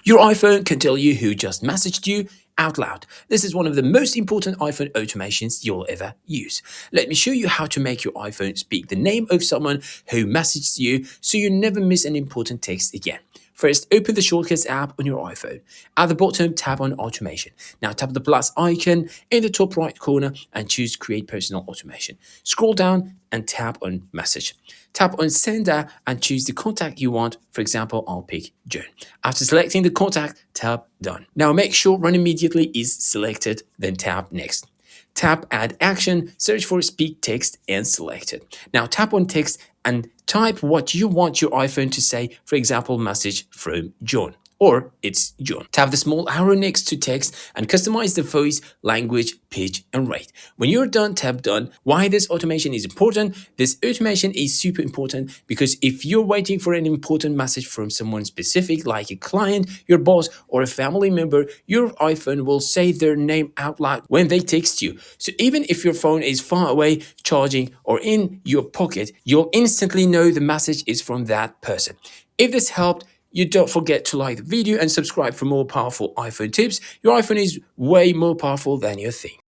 Your iPhone can tell you who just messaged you out loud. This is one of the most important iPhone automations you'll ever use. Let me show you how to make your iPhone speak the name of someone who messaged you so you never miss an important text again. First, open the Shortcuts app on your iPhone. At the bottom, tap on Automation. Now tap the plus icon in the top right corner and choose Create Personal Automation. Scroll down and tap on Message. Tap on Sender and choose the contact you want. For example, I'll pick John. After selecting the contact, tap Done. Now make sure Run Immediately is selected, then tap Next. Tap Add Action, search for Speak Text and select it. Now tap on Text and type what you want your iPhone to say, for example, message from John. Or it's John. Tap the small arrow next to text and customize the voice, language, pitch, and rate. When you're done, tap Done. Why this automation is important? This automation is super important because if you're waiting for an important message from someone specific, like a client, your boss, or a family member, your iPhone will say their name out loud when they text you. So even if your phone is far away, charging, or in your pocket, you'll instantly know the message is from that person. If this helped, you don't forget to like the video and subscribe for more powerful iPhone tips. Your iPhone is way more powerful than you think.